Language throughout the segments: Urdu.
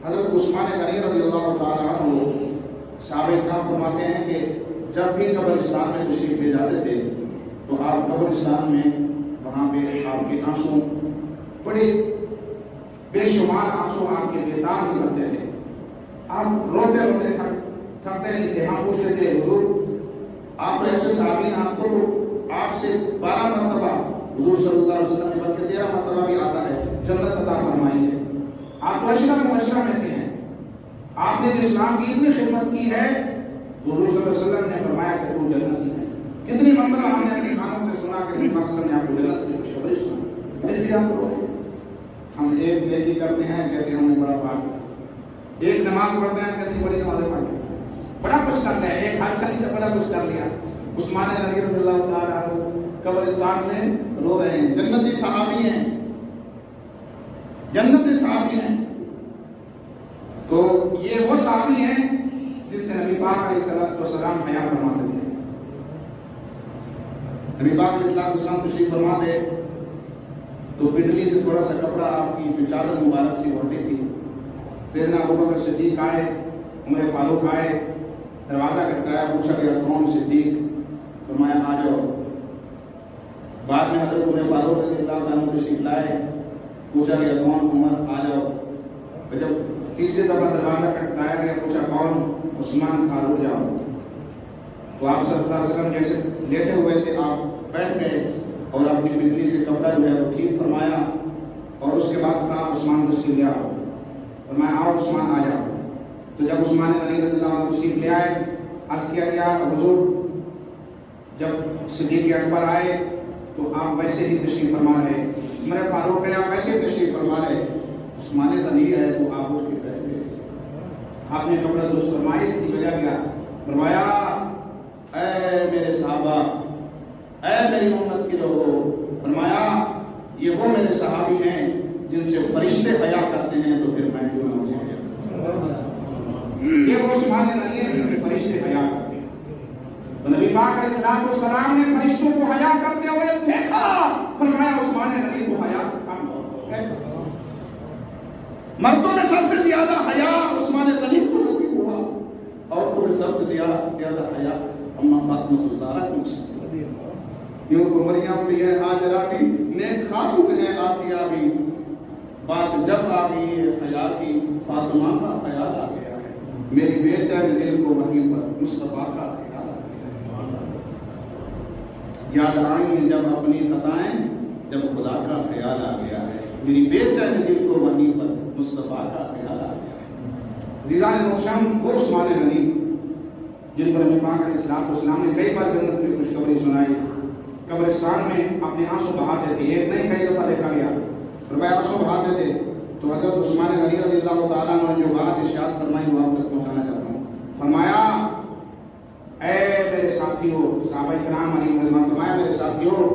حضرت عثمان غنی رضی اللہ تعالیٰ عنہ صحابہ کرام فرماتے ہیں کہ جب بھی قبرستان میں تشریف لے جاتے تھے تو آپ قبرستان میں وہاں پہ آپ کے آنسو بڑے بے شمار آنسو آپ کے بےتاب نکلتے تھے. آپ روتے روتے تھکتے نہیں تھے. ہم پوچھتے تھے حضور آپ ایسے صحابی ہیں, آپ کو آپ سے 12 مرتبہ حضور صلی اللہ علیہ وسلم نے بلکہ 13 مرتبہ بھی آتا ہے جنت عطا فرمائیے. آپ تو اشرف مبشرہ میں سے ہیں. آپ نے جو اسلام کی اتنی خدمت کی ہے حضور صلی اللہ علیہ وسلم نے فرمایا کہ تو جنتی ہے. کتنی مرتبہ ہم نے اپنے کانوں سے سنا کہ نبی پاک صلی اللہ علیہ وسلم نے آپ کو جنت کی خوشخبری سنائی. پھر بھی آپ کو ہم ایک نیکی کرتے ہیں کہتے ہیں ہم نے بڑا پاک کیا, ایک نماز پڑھتے ہیں کتنی بڑی نمازیں پڑھتے ہیں, بڑا کچھ کرتے ہیں, ایک حج کر کے بڑا کچھ کر لیا. عثمان غنی رضی اللہ تعالیٰ عنہ قبرستان میں رو رہے ہیں. جنتی صحابی ہیں, جنتی صحابی ہیں. تو یہ وہ صحابی ہیں جس سے نبی پاک علیہ السلام حیا فرماتے تھے. نبی پاک علیہ السلام تشریف فرما تھے تو پنڈلی سے تھوڑا سا کپڑا آپ کی جو چادر مبارک سی اڑتی تھی. سیدنا ابوبکر صدیق آئے, عمر فاروق آئے, دروازہ کھٹکایا, پوچھا گیا کون صدیق, فرمایا آ جاؤ. بعد میں حضرت عمر فاروق رضی اللہ عنہ تشریف لائے, پوچھا گیا کون, عمر آ جاؤ. جب تیسری دفعہ دروازہ کھٹکایا گیا, پوچھا کون, عثمان, فاروق جاؤ. تو آپ صلی اللہ علیہ وسلم جیسے لیٹے ہوئے تھے آپ بیٹھ گئے اور اپنی بجلی سے کپڑا جو ہے وہ ٹھیک فرمایا اور اس کے بعد کہا عثمان تشریف لے آؤ. فرمایا آؤ عثمان آ جاؤ. تو جب عثمان غنی رضی اللہ عنہ تشریف لے آئے, عرض کیا گیا حضور جب صدیق اکبر آئے تو آپ ویسے ہی تشریف فرما رہے, عمر فاروق ہے آپ ویسے تشریف فرما رہے, عثمان غنی ہے تو آپ اس کے بیٹھ گئے. آپ نے کپڑا درست فرمایا, اس کی وجہ کیا, فرمایا اے میرے صحابہ, اے میری امت کے لوگوں, فرمایا یہ وہ میرے صحابی ہیں جن سے فرشتے حیا کرتے ہیں تو پھر میں کیوں نہ اسے. یہ وہ عثمان غنی ہے جن سے فرشتے حیا کرتے ہیں. تو نبی پاک علیہ السلام نے فرشتوں کو حیا کرتے ہوئے دیکھا, فرمایا عثمان غنی کو حیا کم ہے. مردوں میں سب سے زیادہ حیا عثمان غنی کو نصیب ہوا, عورتوں میں سب سے زیادہ حیا اما فاطمہ الزہرا کو نصیب ہوا. کیوں کہ مریم بھی ہے, ہاجرہ بھی, نیک خاتون ہے, آسیہ بھی. بات جب آ گئی حیا کی, فاطمہ کا خیال آ گیا ہے, میری بے چین دل کو وہیں پر مصطفیٰ کا خیال آ گیا. یاد آئیں جب اپنی خطائیں, جب خدا کا خیال آ گیا ہے, میری بے چین دل کو وہیں پر مصطفیٰ کا خیال آ گیا ہے. عزیزان محترم, وہ عثمان غنی جن پر نبی پاک علیہ السلام نے کئی بار جنت کی خوشخبری سنائی, قبرستان میں اپنے آنسو بہاتے تھے. ایک نہیں کئی دفعہ دیکھا گیا فرمایا آنسو بہاتے تھے. تو حضرت عثمان غنی رضی اللہ تعالیٰ عنہ جو بات ارشاد فرمائی وہ آپ تک پہنچانا چاہتا ہوں. فرمایا اے میرے ساتھیوں, صحابہ کرام علیہ رضوان, فرمایا میرے ساتھیوں,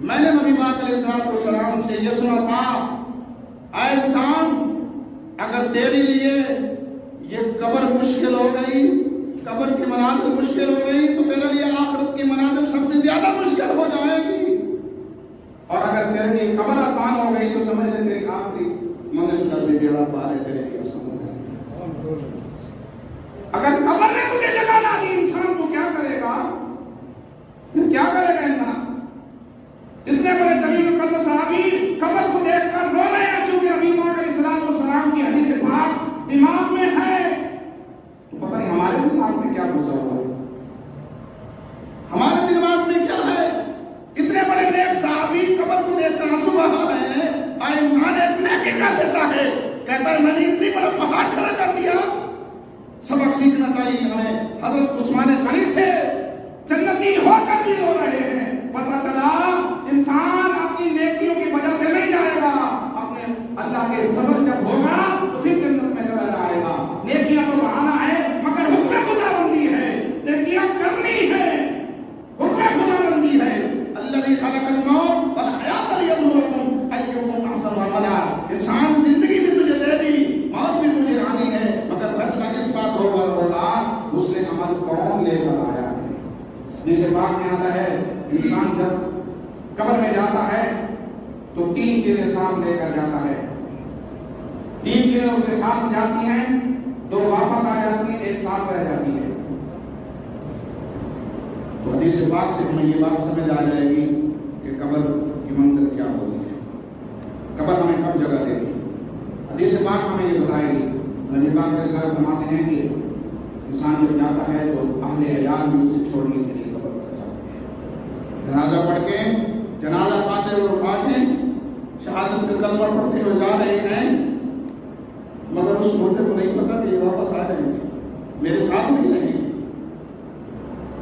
میں نے نبی پاک علیہ السلام سے یہ سنا تھا, اے انسان اگر تیرے لیے یہ قبر مشکل ہو گئی, قبر کی منازل مشکل ہو گئی, تو تیرے لیے آخرت کی منازل سب سے زیادہ مشکل ہو جائے گی. اور اگر تیرے لیے قبر آسان ہو گئی تو سمجھ لے تیری آخری منزل کر بھی بیڑا پار ہے, تیرے لیے آسان ہو گئی. اگر قبر نے تجھے جگہ نہ دی انسان تو کیا کرے گا, کیا کرے گا انسان؟ اتنے بڑے جلیل القدر صحابی قبر کو دیکھ کر رو رہے ہیں کیونکہ نبی پاک علیہ السلام کی حدیث پاک دماغ میں ہے. تو پتہ نہیں ہمارے دماغ میں کیا گزرا ہوا ہے, ہمارے دماغ میں کیا ہے. اتنے بڑے نیک صحابی قبر کو دیکھ کر آنسو بہا رہے ہیں. آئے انسان ایک نیکی کر دیتا ہے, کہتا ہے میں نے اتنی بڑا پہاڑ کھڑا کر دیا. سبق سیکھنا چاہیے ہمیں حضرت عثمان غنی سے, جنتی ہو کر بھی رو رہے ہیں. پتہ چلا انسان اپنی نیکیوں کی وجہ سے نہیں جائے گا, اپنے اللہ کے فضل جب ہوگا تو پھر جنت میں چلا جائے گا. نیکیاں تو بہانا ہے مگر حکم خدا بندی ہے, نیکیاں کرنی ہے, حکم خدا بندی ہے. الذی خلق الموت والحیات لیبلوکم ایکم احسن عملا. انسان زندگی بھی تجھے دے دی, موت بھی تجھے آنی ہے, مگر فیصلہ اس بات ہوگا اس نے عمل کون لے کر آیا ہے. جسے بات میں آتا ہے انسان جب قبر میں جاتا ہے تو 3 چیزیں ساتھ لے کر جاتا ہے. 3 چیزیں اس کے ساتھ جاتی ہیں، 2 واپس آ جاتی ہیں، 1 ساتھ رہ جاتی ہے۔ تو حدیث پاک سے ہمیں یہ بات سمجھ آ جائے گی کہ قبر کی منزل کیا ہوگی ہے، قبر ہمیں کب جگہ دے گی۔ حدیث پاک ہمیں یہ بتائے گی، نبی پاک علیہ السلام فرماتے ہیں کہ انسان جب جاتا ہے تو اہل عیال بھی اسے چھوڑنے کے لیے قبر پر جاتے ہیں، جنازہ پڑھ کے، جنازہ پاتے ہوئے اٹھا کے، شہادت کا کلمہ پڑھتے ہوئے جا رہے ہیں، مگر اس مردے کو نہیں پتا کہ یہ واپس آ جائیں گے، میرے ساتھ نہیں رہیں گے۔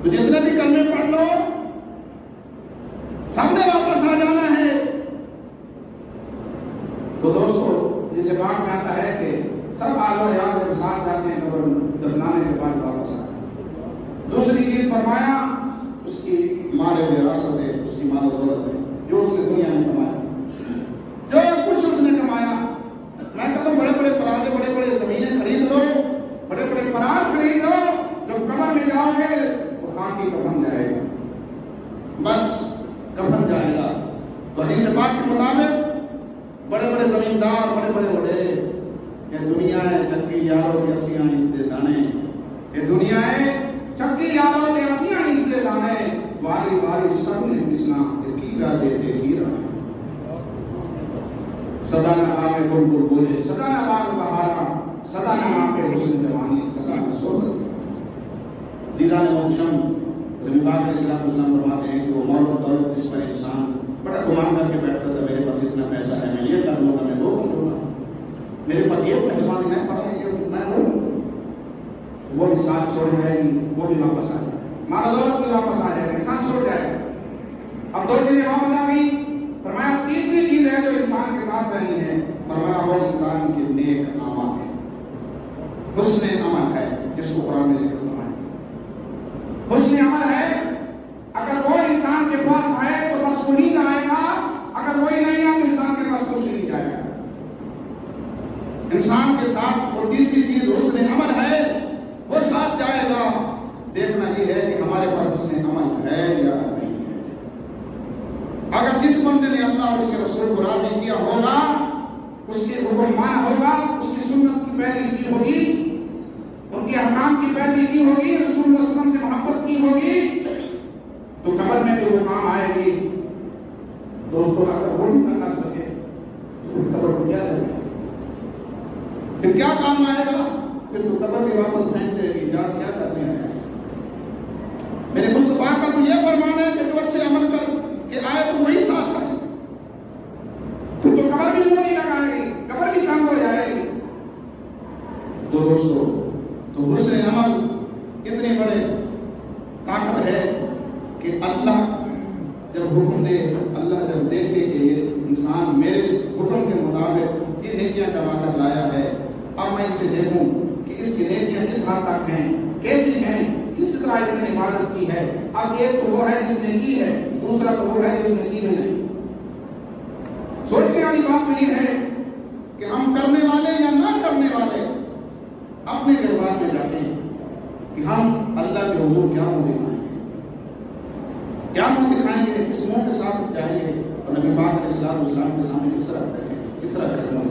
تو جتنے بھی کلمے پڑھ لو، سب نے واپس آ جانا ہے۔ تو دوستو، جسے بات میں آتا ہے کہ سب آل و عیال جب ساتھ جاتے ہیں قبر دفنانے کے بعد واپس آتے ہیں۔ دوسری چیز فرمایا اس کی مال وراثت ہے، اس کی مال و دولت ہے، جو اس نے دنیا میں کمایا، جو کچھ اس نے کمایا۔ میں کہتا ہوں بڑے بڑے پلازے، بڑے بڑے زمینیں خرید لو، بڑے بڑے پراز خرید لو، جب قبر میں جاؤ گے تو خان کی کفن جائے گا، بس کفن جائے گا۔ تو حدیث پاک کے مطابق بڑے بڑے زمیندار، بڑے بڑے وڈیرے، یہ دنیا ہے چکی یاروں کے اسیاں اس دے دانے، یہ دنیا ہے چکی یاروں کے اسیاں اس دے دانے، واری واری سب نے بسنا یقینا دیتے کی رہا۔ سدا نہ آئے بلبل بولے، سدا نہ باغ بہارا، سدا نہ آپ کے حسن جوانی، سدا نہ صحبت۔ دیدان موشم نبی پاک علیہ السلام فرماتے ہیں کہ وہ مال و دولت جس پر انسان بڑا گمان کر کے بیٹھتا تھا، میرے پاس اتنا پیسہ ہے، میں یہ کر لوں گا، میں وہ کر لوں گا، میرے پاس یہ پہلوانی ہے، پڑھا ہے، میں ہوں، وہ بھی ساتھ چھوڑ جائے گی، وہ بھی واپس آ جائے گی، مال و دولت بھی واپس آ جائے گا، انسان چھوڑ جائے گا۔ اب 2 چیزیں واپس آ گئی، فرمایا تیسری چیز ہے جو انسان کے ساتھ رہی ہے، فرمایا وہ انسان کے نیک اعمال ہے، حسن عمل ہے، جس کو قرآن میں ذکر فرمایا حسن عمل ہے۔ اگر وہ انسان کے پاس آئے تو بس وہی جائے گا، اگر وہی نہیں آئے تو انسان کے پاس کچھ نہیں جائے گا۔ انسان کے ساتھ اور تیسری چیز حسن عمل ہے، وہ ساتھ جائے گا۔ دیکھنا یہ ہے کہ ہمارے پاس حسن عمل ہے یا نہیں ہے۔ اگر جس بندے نے اللہ اور اس کے رسول کو راضی کیا ہوگا، اس کے حکم مانا ہوگا، اس کی سنت کی پیروی کی ہوگی، ان کے احکام کی پیروی کی ہوگی، رسول اللہ صلی اللہ علیہ وسلم سے محبت کی ہوگی، تو قبر میں بھی وہ کام آئے گی۔ دوستوں اگر وہ نہیں کر سکے تو قبر کو کیا کرے گا؟ پھر کیا کام آئے گا؟ پھر تو قبر بھی واپس پھینک دے گی، جا کیا کرنے آئے؟ میرے مصطفیٰ کا تو یہ فرمان ہے کہ جو اچھے عمل کر کے آئے تو وہی ساتھ آئے، تو قبر بھی وہ نہیں لگائے گی، قبر بھی تنگ ہو جائے گی۔ تو دوستو، تو حسن عمل کتنے بڑے طاقت ہے کہ اللہ جب حکم دے، اللہ جب دیکھے کہ یہ انسان میرے حکم کے مطابق یہ نیکیاں کما کر لایا ہے، اب میں اسے دیکھوں کہ اس کی نیکیاں کس حد تک ہیں، کیسی ہیں، کس طرح اس نے عبادت کی ہے۔ اب ایک تو وہ ہے جس نے کی ہے، دوسرا تو وہ ہے جس نے کی نہیں۔ سوچنے والی بات یہ ہے کہ ہم کرنے والے یا نہ کرنے والے اپنے جذبات میں جاتے ہیں کہ ہم اللہ کے حضور کیا منہ دکھائیں گے، کیا منہ دکھائیں گے، کس منہ کے ساتھ جائیں گے، اور نبی پاک علیہ السلام کے سامنے کس طرح کریں گے، کس طرح کریں گے۔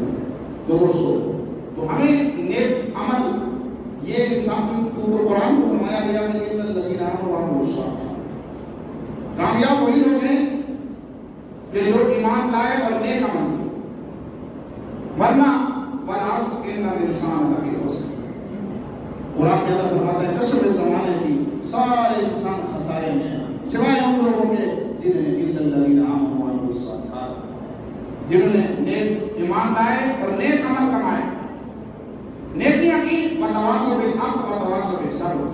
تو ہمیں نیک عمل یہ انسان کو قرآن کو فرمایا گیا کہ ان الذین آمنوا وعملوا الصالحات، کامیاب وہی لوگ ہیں کہ جو ایمان لائے اور نیک عمل کیے، ورنہ والعصر ان الانسان لفی خسر۔ قرآن میں اللہ فرماتا ہے قسم زمانے کی سارے انسان خسارے میں ہیں سوائے ان لوگوں کے جنہیں الا الذین آمنوا وعملوا الصالحات، جنہوں نے نیک ایمان لائے اور نیک عمل کمائے، نیکیاں کی، وتواصوا بالحق وتواصوا بالصبر،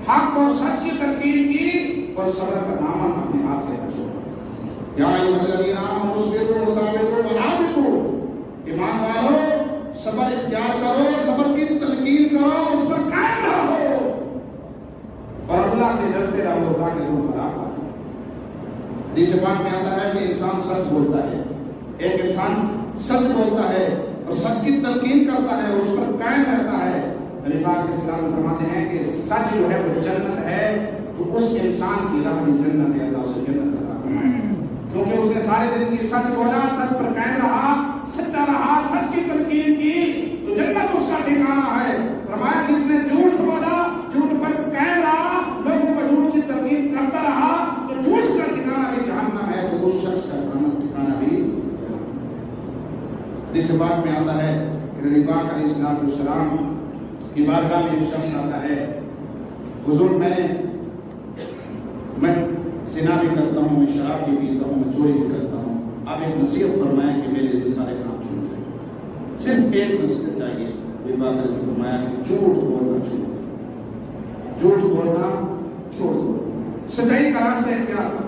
حق اور سچ کی تلقین کی اور صبر کا دامن اپنے ہاتھ سے چھوڑا۔ یا ایھا الذین آمنوا اصبروا وصابروا ورابطوا، ایمان والو صبر اختیار کرو، صبر کی تلقین کرو، اس پر قائم رہو اور اللہ سے ڈرتے رہو تاکہ تم خراب نہ ہو۔ حدیث پاک میں آتا ہے کہ انسان سچ بولتا ہے، ایک انسان سچ بولتا ہے اور سچ کی تلقین کرتا ہے، اس پر قائم رہتا ہے۔ نبی پاک علیہ السلام فرماتے ہیں کہ سچ جو ہے وہ جنت ہے، تو اس انسان کی راہ میں جنت ہے، اللہ اسے جنت عطا فرمائے، کیونکہ اس نے سارے دن کی سچ بولا، سچ پر قائم رہا، سچا رہا، سچ کی تلقین کی تو جنت اس کا ٹھکانہ ہے۔ فرمایا جس نے جھوٹ بولا، جھوٹ پر قائم رہا، لوگوں کو جھوٹ کی تلقین کرتا رہا تو جھوٹ کا ٹھکانہ بھی جہنم ہے، تو اس شخص کا ٹھکانہ بھی اس بات میں آتا ہے کہ نبی پاک علیہ السلام کی بارگاہ میں ایک شخص آتا ہے، حضور میں زنا بھی کرتا ہوں، میں شراب بھی پیتا ہوں، میں چوری بھی کرتا ہوں، آپ ایک نصیحت فرمائیں کہ میرے لیے سارے کام چھوڑ جائیں۔ صرف ایک نصیحت چاہیے۔ نبی پاک نے فرمایا کہ جھوٹ بولنا چھوڑ دو، جھوٹ بولنا چھوڑ دو، سچائی کا راستہ اختیار کرو۔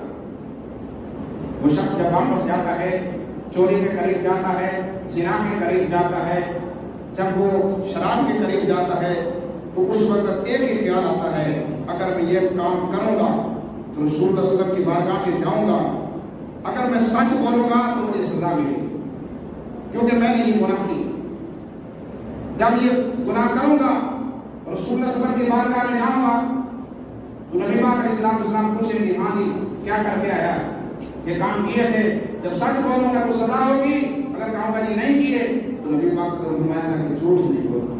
وہ شخص جب واپس جاتا ہے، چوری کے قریب جاتا ہے، زنا کے قریب جاتا ہے، جب وہ شراب کے قریب جاتا ہے تو اس وقت ایک ہی خیال آتا ہے، اگر میں یہ کام کروں گا تو رسول اللہ صلی اللہ علیہ وسلم کی بارگاہ میں جاؤں گا، اگر میں سچ بولوں گا تو مجھے سزا ملے گی، کیونکہ میں نے یہ گناہ کی۔ جب یہ گناہ کروں گا رسول اللہ صلی اللہ علیہ وسلم کی بارگاہ میں جاؤں گا تو نبی پاک علیہ السلام پوچھیں گے، ہاں جی کیا کر کے آیا، یہ کام کیے تھے؟ جب سچ بولوں گا تو سزا ہوگی، اگر کہوں گا جی نہیں کیے تو نبی پاک صلی اللہ علیہ وسلم کہ جھوٹ نہیں بولنا،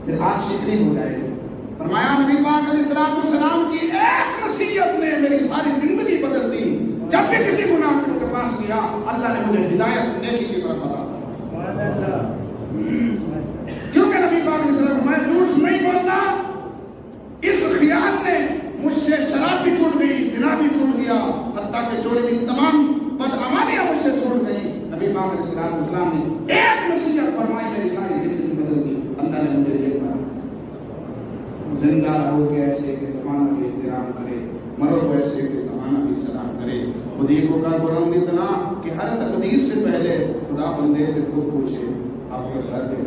پھر آج شکری ہو جائے گی۔ فرمایا نبی پاک علیہ السلام کی ایک نصیحت نے میری ساری زندگی بدل دی۔ جب بھی کسی گناہ کے پاس گیا اللہ نے مجھے ہدایت نیکی کی طرف بتایا، کیونکہ نبی پاک علیہ السلام میں جھوٹ نہیں بولنا، اس خیال نے مجھ سے شراب بھی چھوٹ گئی، زنا بھی چھوٹ گیا، حتیٰ کہ چوری کی تمام بدعمالیاں مجھ سے چھوٹ گئی۔ نبی پاک علیہ السلام نے ایک نصیحت فرمائی، میری ساری زندگی بدل دی۔ اللہ نے مجھے یہ کہا، زندہ رہو کہ ایسے کہ زمانہ بھی احترام کرے، مرو کو ایسے کہ زمانہ بھی سلام کرے۔ خودی کو کا بلند اتنا کہ ہر تقدیر سے پہلے خدا بندے سے خود پوچھے آپ کے گھر کے